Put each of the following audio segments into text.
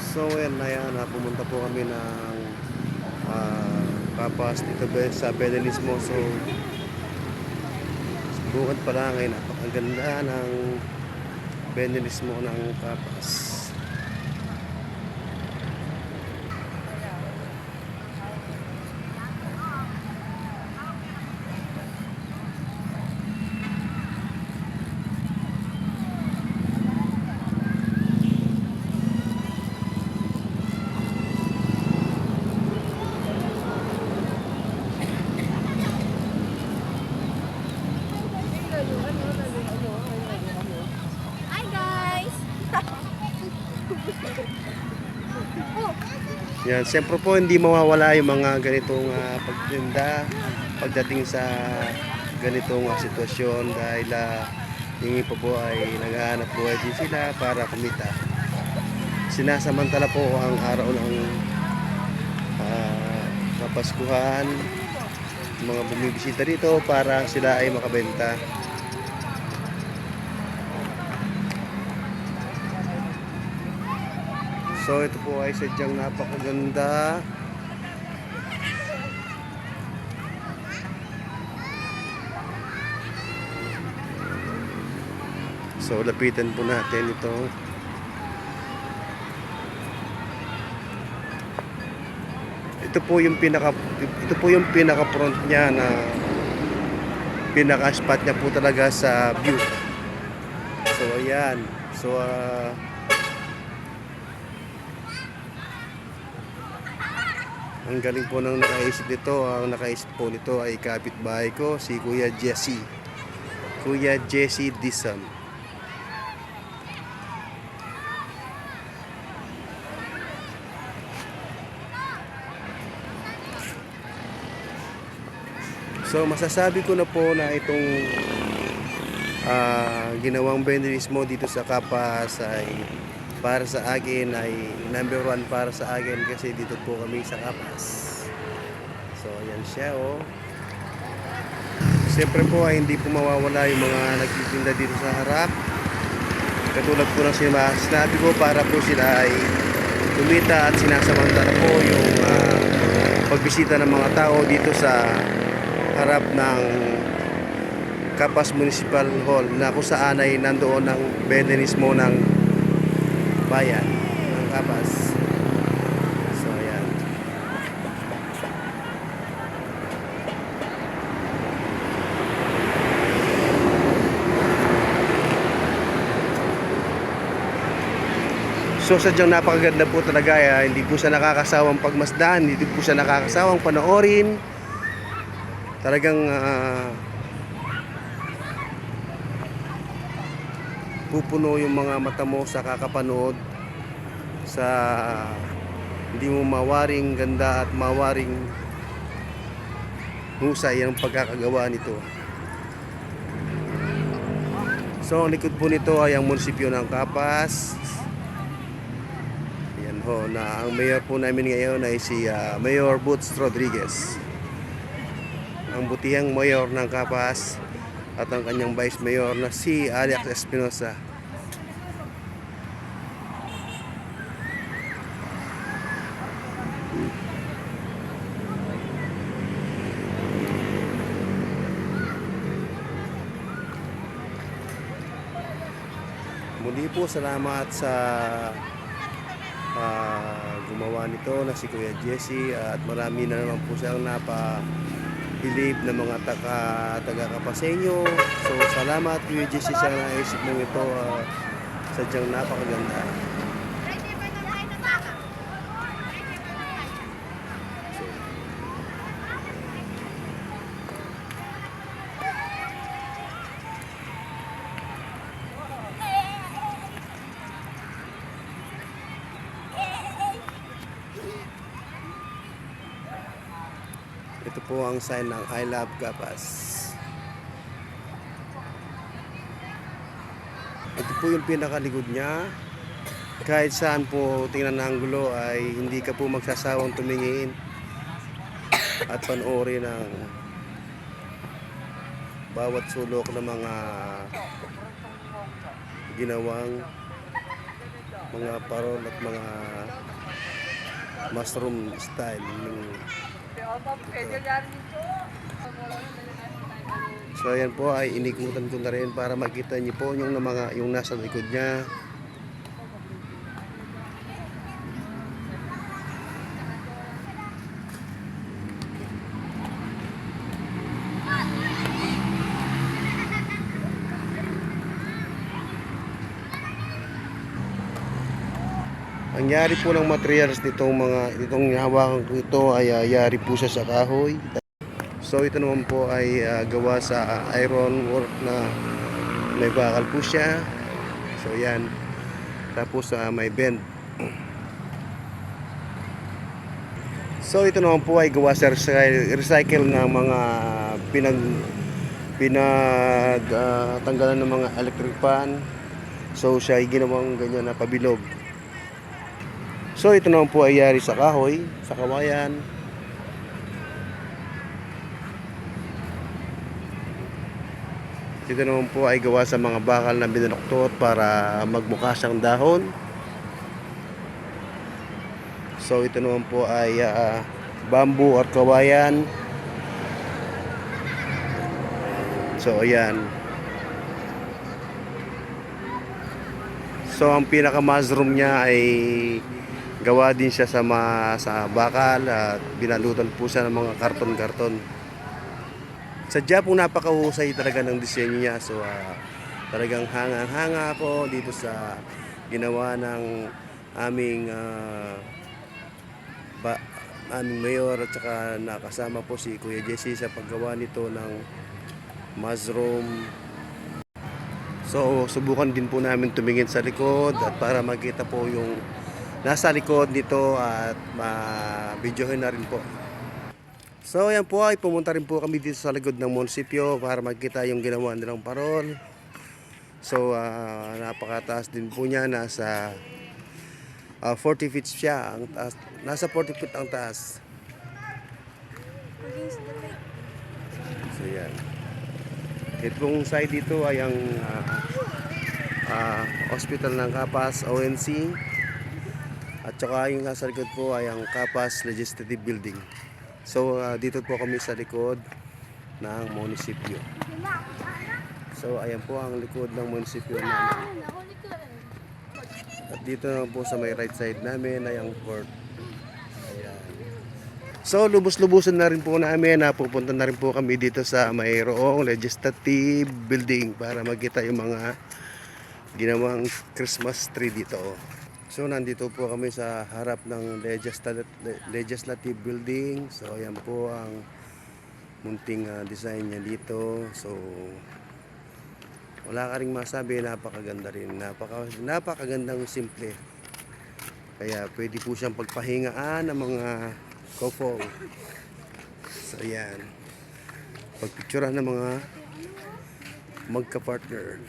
So ayan, pumunta po kami ng Kapas dito sa Benelismo. So bukod pa lang ay napakaganda ng Benelismo ng Kapas. Hi guys! Yan, siyempre po hindi mawawala yung mga ganitong pagtinda pagdating sa ganitong sitwasyon dahil yung iba po ay naghahanap buhay din sila para kumita. Sinasamantala po ang araw ng Kapaskuhan, mga bumibisita dito para sila ay makabenta. So ito po ay sadyang napakaganda. So lapitan po natin ito. Ito po yung pinaka front niya na pinaka spot niya po talaga sa view. So ayan. So ang galing po ng nakaisip nito. Ang nakaisip po nito ay kapitbahay ko, si Kuya Jesse. Kuya Jesse Dizon. So masasabi ko na po na itong ginawang Benelismo dito sa Kapas ay para sa akin ay number 1 para sa akin kasi dito po kami sa Kapas. So ayan siya Siyempre po ay hindi po mawawala yung mga nagtitinda dito sa harap. Katulad po ng sinabi ko para po sila ay kumita at sinasamantala po yung pagbisita ng mga tao dito sa harap ng Kapas Municipal Hall na kung saan ay nandoon ang Benelismo ng bayan ng Kapas. So ayan. So sadyang napakaganda po talaga. Hindi po siya nakakasawang pagmasdan, hindi po siya nakakasawang panoorin. Talagang pupuno yung mga mata mo sa kakapanood sa hindi mo mawaring ganda at mawaring husay ang pagkakagawa nito. So ang likod po nito ay ang munisipyo ng Kapas. Ayan ho, na ang mayor po namin ngayon ay si Mayor Butz Rodriguez, ang butihang mayor ng Kapas, at ang kanyang vice mayor na si Alex Espinosa. Muli po salamat sa gumawa nito na si Kuya Jesse, at marami na naman po siyang believe na mga taga-Kapaseño. So salamat Kuya Jesse sa naisip mong ito. Sadyang napakaganda. Ito po ang sign ng I Love Kapas. Ito po yung pinakalikod niya. Kahit saan po tingnan ng anggulo ay hindi ka po magsasawang tumingin at panoorin ng bawat sulok ng mga ginawang mga parol at mga mushroom style yung so ayan po ay inikutan ko na rin para makita niyo po yung mga yung nasa likod niya. Ang yari po ng materials nitong hawakan ko ito ay yari po siya sa kahoy. So ito naman po ay gawa sa iron work na may bakal po siya. So yan. Tapos may bend. So ito naman po ay gawa sa recycle ng mga tanggalan ng mga electric pan. So siya ay ginawang ganyan na pabilog. So ito naman po ay yari sa kahoy, sa kawayan. Ito naman po ay gawa sa mga bakal na binaluktot para magmukha siyang dahon. So ito naman po ay bamboo or kawayan. So ayan. So ang pinaka mushroom niya ay gawa din siya sa bakal at binalutan po siya ng mga karton-karton. Sadya po napakahusay talaga ng disenyo niya. So talagang hanga ako dito sa ginawa ng aming aming mayor at saka nakasama po si Kuya Jesse sa paggawa nito ng mushroom. So subukan din po namin tumingin sa likod at para makita po yung nasa likod nito at ma-videohin na rin po. So yan po ay pumunta rin po kami dito sa likod ng munisipyo para makita yung ginawa nilang parol. So napakataas din po niya, nasa 40 feet siya ang taas. Nasa 40 feet ang taas. So yan. Itong side dito ay ang hospital ng Capas ONC. At saka yung nasa likod po ay ang Capas Legislative Building. So dito po kami sa likod ng munisipyo. So ayan po ang likod ng munisipyo namin. At dito naman po sa may right side namin ay ang court. Ayan. So lubos-lubusan na rin po namin, napupunta na rin po kami dito sa mayroong legislative building para makita yung mga ginawang Christmas tree dito. So nandito po kami sa harap ng legislative building. So ayan po ang munting design niya dito. So wala ka ring masabi, napakaganda rin, napakagandang simple. Kaya pwede po siyang pagpahingaan ng mga couple. So ayan, pagpicturean ng mga magka-partner.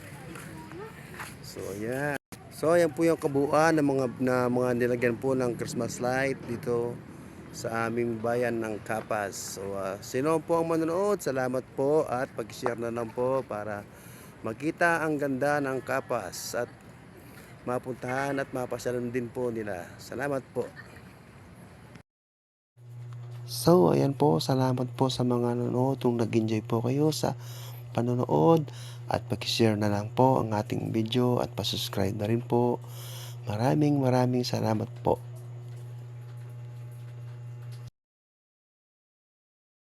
So ayan. So ayan po yung kabuuan ng mga nilagyan po ng Christmas light dito sa aming bayan ng Capas. So sino po ang manonood, salamat po at pag-share na lang po para makita ang ganda ng Capas at mapuntahan at mapasyalan din po nila. Salamat po. So ayan po, salamat po sa mga nanonood. Kung nag-enjoy po kayo sa panonood at pag-share na lang po ang ating video at pa-subscribe na rin po. Maraming salamat po.